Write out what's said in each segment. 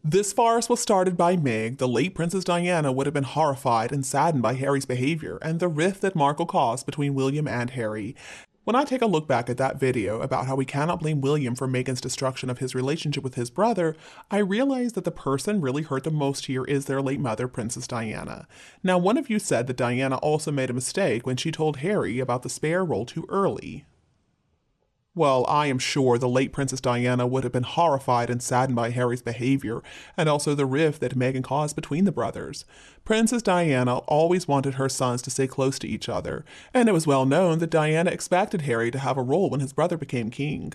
This farce was started by Meg. The late Princess Diana would have been horrified and saddened by Harry's behavior and the rift that Markle caused between William and Harry. When I take a look back at that video about how we cannot blame William for Meghan's destruction of his relationship with his brother, I realize that the person really hurt the most here is their late mother, Princess Diana. Now, one of you said that Diana also made a mistake when she told Harry about the spare role too early. Well, I am sure the late Princess Diana would have been horrified and saddened by Harry's behavior, and also the rift that Meghan caused between the brothers. Princess Diana always wanted her sons to stay close to each other, and it was well known that Diana expected Harry to have a role when his brother became king.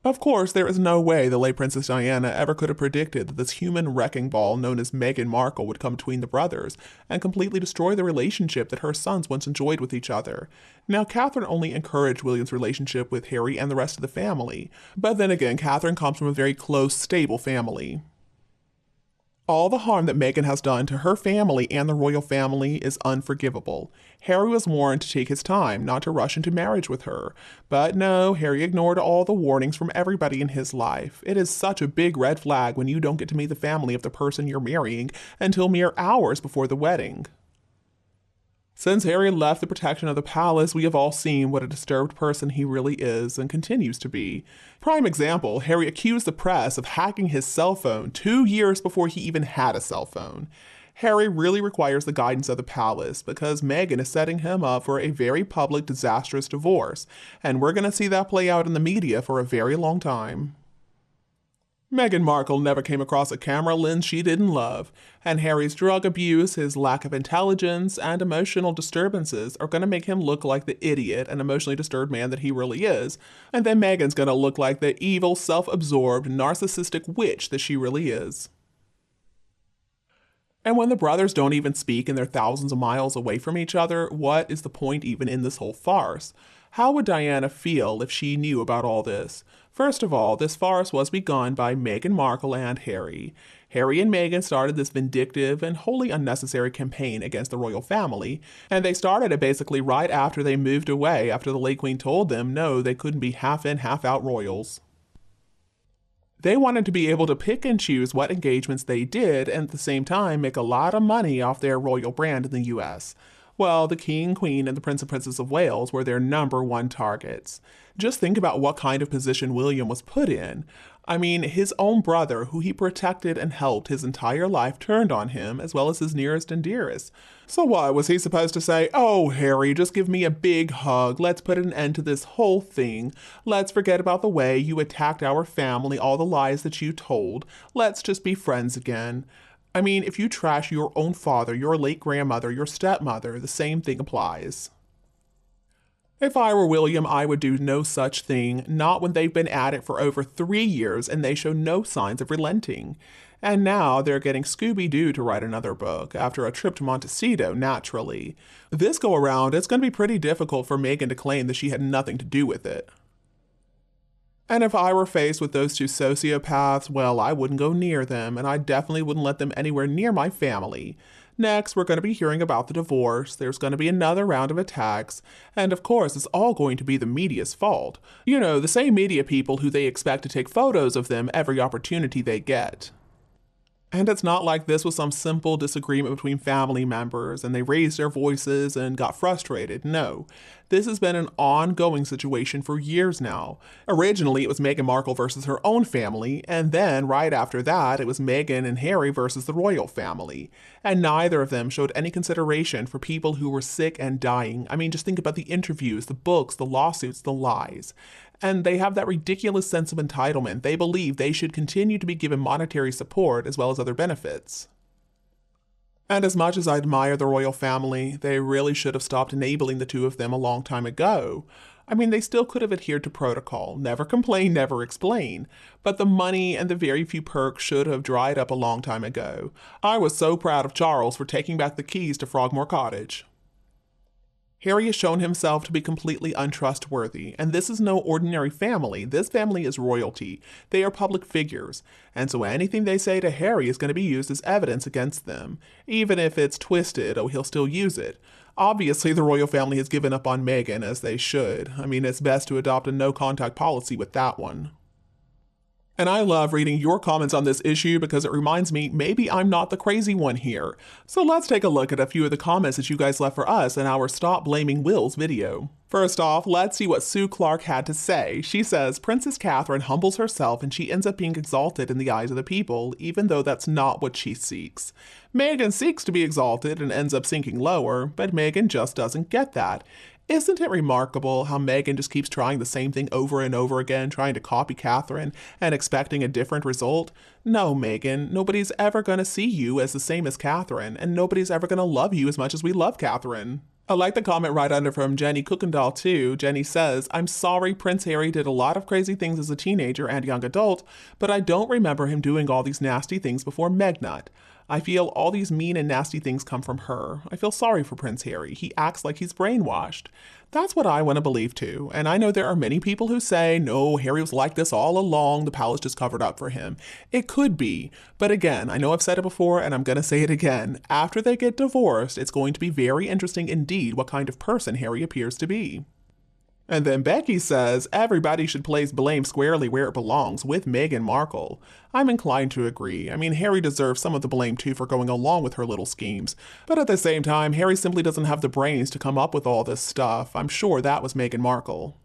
Of course, there is no way the late Princess Diana ever could have predicted that this human wrecking ball known as Meghan Markle would come between the brothers and completely destroy the relationship that her sons once enjoyed with each other. Now, Catherine only encouraged William's relationship with Harry and the rest of the family, but then again, Catherine comes from a very close, stable family. All the harm that Meghan has done to her family and the royal family is unforgivable. Harry was warned to take his time, not to rush into marriage with her. But no, Harry ignored all the warnings from everybody in his life. It is such a big red flag when you don't get to meet the family of the person you're marrying until mere hours before the wedding. Since Harry left the protection of the palace, we have all seen what a disturbed person he really is and continues to be. Prime example, Harry accused the press of hacking his cell phone 2 years before he even had a cell phone. Harry really requires the guidance of the palace because Meghan is setting him up for a very public, disastrous divorce, and we're going to see that play out in the media for a very long time. Meghan Markle never came across a camera lens she didn't love, and Harry's drug abuse, his lack of intelligence, and emotional disturbances are going to make him look like the idiot and emotionally disturbed man that he really is, and then Meghan's going to look like the evil, self-absorbed, narcissistic witch that she really is. And when the brothers don't even speak and they're thousands of miles away from each other, what is the point even in this whole farce? How would Diana feel if she knew about all this? First of all, this farce was begun by Meghan Markle and Harry. Harry and Meghan started this vindictive and wholly unnecessary campaign against the royal family, and they started it basically right after they moved away after the late queen told them no, they couldn't be half-in, half-out royals. They wanted to be able to pick and choose what engagements they did and at the same time make a lot of money off their royal brand in the US. Well, the King, Queen, and the Prince and Princess of Wales were their #1 targets. Just think about what kind of position William was put in. I mean, his own brother, who he protected and helped his entire life, turned on him, as well as his nearest and dearest. So what, was he supposed to say, "Oh, Harry, just give me a big hug, let's put an end to this whole thing, let's forget about the way you attacked our family, all the lies that you told, let's just be friends again"? I mean, if you trash your own father, your late grandmother, your stepmother, the same thing applies. If I were William, I would do no such thing, not when they've been at it for over 3 years and they show no signs of relenting. And now they're getting Scooby-Doo to write another book, after a trip to Montecito, naturally. This go around, it's going to be pretty difficult for Meghan to claim that she had nothing to do with it. And if I were faced with those two sociopaths, well, I wouldn't go near them, and I definitely wouldn't let them anywhere near my family. Next, we're going to be hearing about the divorce, there's going to be another round of attacks, and of course, it's all going to be the media's fault. You know, the same media people who they expect to take photos of them every opportunity they get. And it's not like this was some simple disagreement between family members and they raised their voices and got frustrated. No, this has been an ongoing situation for years now. Originally, it was Meghan Markle versus her own family, and then right after that, it was Meghan and Harry versus the royal family. And neither of them showed any consideration for people who were sick and dying. I mean, just think about the interviews, the books, the lawsuits, the lies. And they have that ridiculous sense of entitlement. They believe they should continue to be given monetary support as well as other benefits. And as much as I admire the royal family, they really should have stopped enabling the two of them a long time ago. I mean, they still could have adhered to protocol, never complain, never explain, but the money and the very few perks should have dried up a long time ago. I was so proud of Charles for taking back the keys to Frogmore Cottage. Harry has shown himself to be completely untrustworthy, and this is no ordinary family. This family is royalty. They are public figures, and so anything they say to Harry is going to be used as evidence against them. Even if it's twisted, he'll still use it. Obviously, the royal family has given up on Meghan, as they should. I mean, it's best to adopt a no-contact policy with that one. And I love reading your comments on this issue because it reminds me maybe I'm not the crazy one here. So let's take a look at a few of the comments that you guys left for us in our Stop Blaming Wills video. First off, let's see what Sue Clark had to say. She says, Princess Catherine humbles herself and she ends up being exalted in the eyes of the people, even though that's not what she seeks. Meghan seeks to be exalted and ends up sinking lower, but Meghan just doesn't get that. Isn't it remarkable how Meghan just keeps trying the same thing over and over again, trying to copy Catherine and expecting a different result? No, Meghan, nobody's ever going to see you as the same as Catherine, and nobody's ever going to love you as much as we love Catherine. I like the comment right under from Jenny Kuykendall too. Jenny says, I'm sorry Prince Harry did a lot of crazy things as a teenager and young adult, but I don't remember him doing all these nasty things before Megnut. I feel all these mean and nasty things come from her. I feel sorry for Prince Harry. He acts like he's brainwashed. That's what I want to believe too. And I know there are many people who say, no, Harry was like this all along. The palace just covered up for him. It could be. But again, I know I've said it before and I'm going to say it again. After they get divorced, it's going to be very interesting indeed what kind of person Harry appears to be. And then Becky says, everybody should place blame squarely where it belongs, with Meghan Markle. I'm inclined to agree. I mean, Harry deserves some of the blame too for going along with her little schemes. But at the same time, Harry simply doesn't have the brains to come up with all this stuff. I'm sure that was Meghan Markle.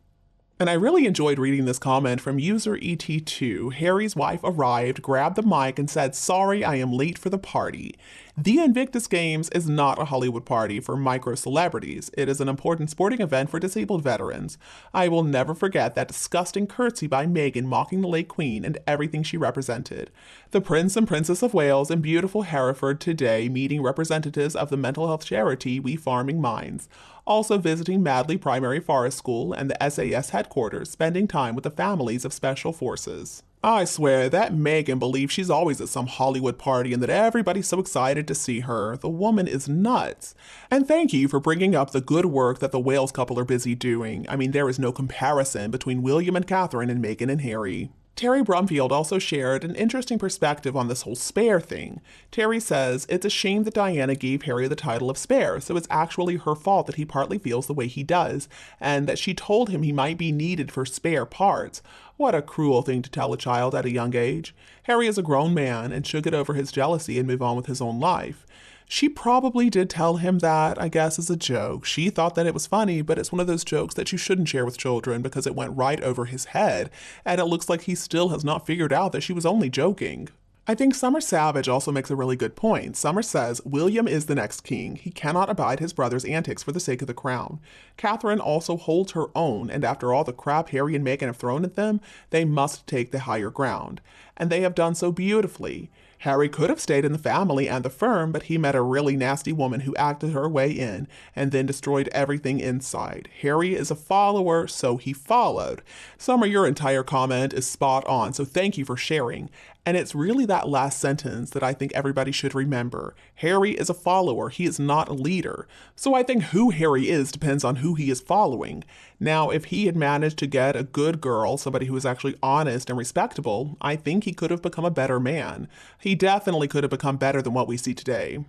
And I really enjoyed reading this comment from user ET2. Harry's wife arrived, grabbed the mic, and said, sorry, I am late for the party. The Invictus Games is not a Hollywood party for micro-celebrities. It is an important sporting event for disabled veterans. I will never forget that disgusting curtsy by Meghan mocking the late Queen and everything she represented. The Prince and Princess of Wales in beautiful Hereford today meeting representatives of the mental health charity We Farming Minds. Also visiting Madley Primary Forest School and the SAS headquarters, spending time with the families of Special Forces. I swear that Meghan believes she's always at some Hollywood party and that everybody's so excited to see her. The woman is nuts. And thank you for bringing up the good work that the Wales couple are busy doing. I mean, there is no comparison between William and Catherine and Meghan and Harry. Terry Brumfield also shared an interesting perspective on this whole spare thing. Terry says, it's a shame that Diana gave Harry the title of spare, so it's actually her fault that he partly feels the way he does, and that she told him he might be needed for spare parts. What a cruel thing to tell a child at a young age. Harry is a grown man and should get over his jealousy and move on with his own life. She probably did tell him that, I guess, as a joke. She thought that it was funny, but it's one of those jokes that you shouldn't share with children because it went right over his head, and it looks like he still has not figured out that she was only joking. I think Summer Savage also makes a really good point. Summer says, William is the next king. He cannot abide his brother's antics for the sake of the crown. Catherine also holds her own, and after all the crap Harry and Meghan have thrown at them, they must take the higher ground. And they have done so beautifully. Harry could have stayed in the family and the firm, but he met a really nasty woman who acted her way in and then destroyed everything inside. Harry is a follower, so he followed. Summer, your entire comment is spot on, so thank you for sharing. And it's really that last sentence that I think everybody should remember. Harry is a follower, he is not a leader. So I think who Harry is depends on who he is following. Now, if he had managed to get a good girl, somebody who is actually honest and respectable, I think he could have become a better man. He definitely could have become better than what we see today.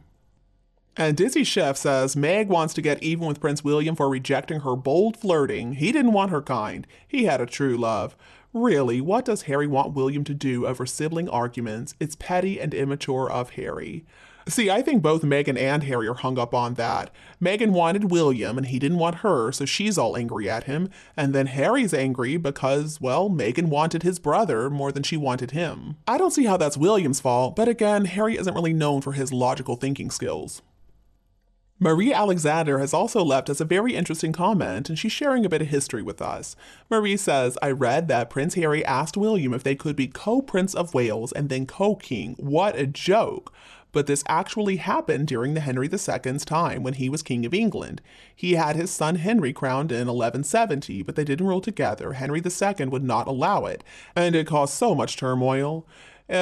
And Dizzy Chef says, Meg wants to get even with Prince William for rejecting her bold flirting. He didn't want her kind. He had a true love. Really, what does Harry want William to do over sibling arguments? It's petty and immature of Harry. See, I think both Meghan and Harry are hung up on that. Meghan wanted William and he didn't want her, so she's all angry at him. And then Harry's angry because, well, Meghan wanted his brother more than she wanted him. I don't see how that's William's fault, but again, Harry isn't really known for his logical thinking skills. Marie Alexander has also left us a very interesting comment, and she's sharing a bit of history with us. Marie says, I read that Prince Harry asked William if they could be co-Prince of Wales and then co-King. What a joke! But this actually happened during the Henry II's time when he was King of England. He had his son Henry crowned in 1170, but they didn't rule together. Henry II would not allow it, and it caused so much turmoil.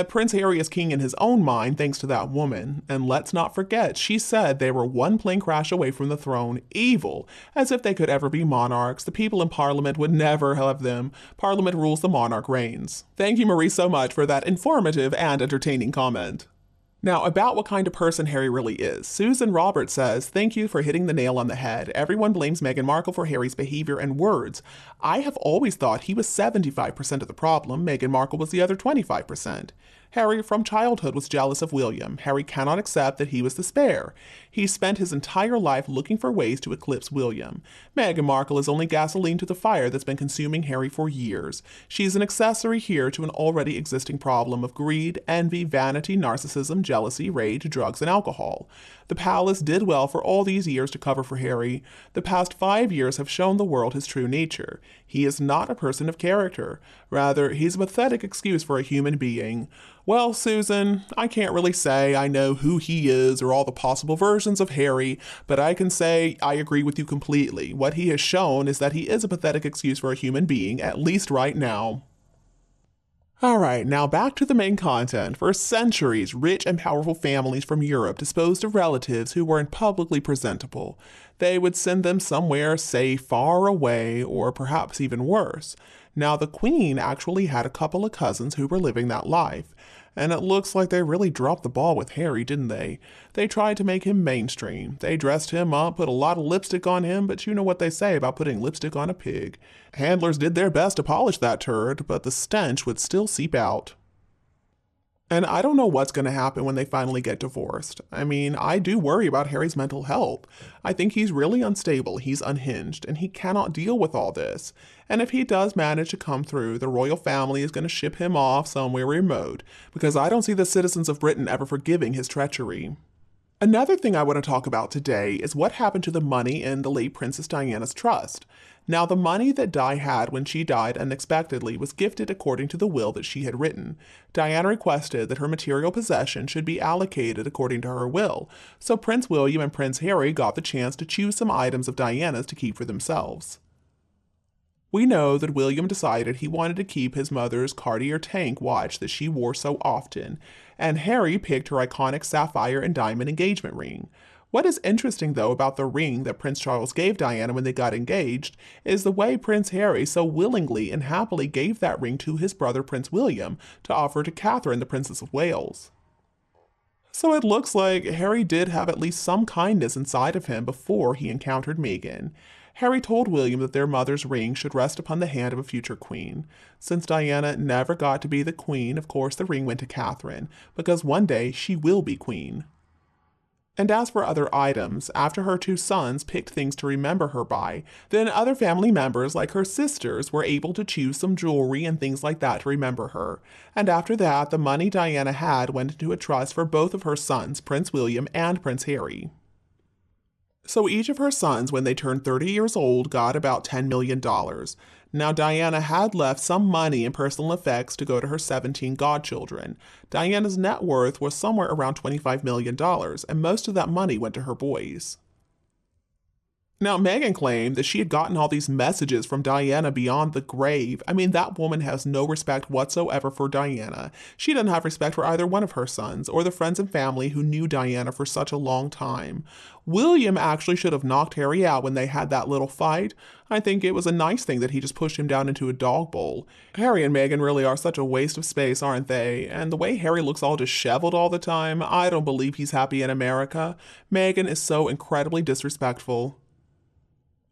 Prince Harry is king in his own mind thanks to that woman. And let's not forget, she said they were one plane crash away from the throne. Evil. As if they could ever be monarchs. The people in Parliament would never have them. Parliament rules, the monarch reigns. Thank you, Marie, so much for that informative and entertaining comment. Now, about what kind of person Harry really is, Susan Roberts says, "Thank you for hitting the nail on the head. Everyone blames Meghan Markle for Harry's behavior and words. I have always thought he was 75% of the problem, Meghan Markle was the other 25%. Harry from childhood was jealous of William. Harry cannot accept that he was the spare. He spent his entire life looking for ways to eclipse William. Meghan Markle is only gasoline to the fire that's been consuming Harry for years. She's an accessory here to an already existing problem of greed, envy, vanity, narcissism, jealousy, rage, drugs, and alcohol. The palace did well for all these years to cover for Harry. The past 5 years have shown the world his true nature. He is not a person of character. Rather, he's a pathetic excuse for a human being. Well, Susan, I can't really say I know who he is or all the possible versions of Harry, but I can say I agree with you completely. What he has shown is that he is a pathetic excuse for a human being, at least right now. Alright, now back to the main content. For centuries, rich and powerful families from Europe disposed of relatives who weren't publicly presentable. They would send them somewhere, say, far away, or perhaps even worse. Now, the Queen actually had a couple of cousins who were living that life. And it looks like they really dropped the ball with Harry, didn't they? They tried to make him mainstream. They dressed him up, put a lot of lipstick on him, but you know what they say about putting lipstick on a pig. Handlers did their best to polish that turd, but the stench would still seep out. And I don't know what's going to happen when they finally get divorced. I mean, I do worry about Harry's mental health. I think he's really unstable, he's unhinged, and he cannot deal with all this. And if he does manage to come through, the royal family is going to ship him off somewhere remote, because I don't see the citizens of Britain ever forgiving his treachery. Another thing I want to talk about today is what happened to the money in the late Princess Diana's trust. Now, the money that Di had when she died unexpectedly was gifted according to the will that she had written. Diana requested that her material possessions should be allocated according to her will, so Prince William and Prince Harry got the chance to choose some items of Diana's to keep for themselves. We know that William decided he wanted to keep his mother's Cartier tank watch that she wore so often, and Harry picked her iconic sapphire and diamond engagement ring. What is interesting, though, about the ring that Prince Charles gave Diana when they got engaged is the way Prince Harry so willingly and happily gave that ring to his brother Prince William to offer to Catherine, the Princess of Wales. So it looks like Harry did have at least some kindness inside of him before he encountered Meghan. Harry told William that their mother's ring should rest upon the hand of a future queen. Since Diana never got to be the queen, of course the ring went to Catherine, because one day she will be queen. And as for other items, after her two sons picked things to remember her by, then other family members, like her sisters, were able to choose some jewelry and things like that to remember her. And after that, the money Diana had went into a trust for both of her sons, Prince William and Prince Harry. So each of her sons, when they turned 30 years old, got about $10 million. Now, Diana had left some money and personal effects to go to her 17 godchildren. Diana's net worth was somewhere around $25 million, and most of that money went to her boys. Now, Meghan claimed that she had gotten all these messages from Diana beyond the grave. I mean, that woman has no respect whatsoever for Diana. She doesn't have respect for either one of her sons or the friends and family who knew Diana for such a long time. William actually should have knocked Harry out when they had that little fight. I think it was a nice thing that he just pushed him down into a dog bowl. Harry and Meghan really are such a waste of space, aren't they? And the way Harry looks all disheveled all the time, I don't believe he's happy in America. Meghan is so incredibly disrespectful.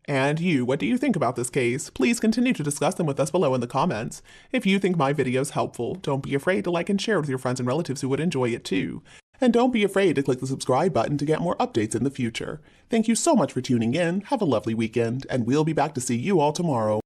And you, what do you think about this case? Please continue to discuss them with us below in the comments. If you think my video is helpful, don't be afraid to like and share with your friends and relatives who would enjoy it too. And don't be afraid to click the subscribe button to get more updates in the future. Thank you so much for tuning in, have a lovely weekend, and we'll be back to see you all tomorrow.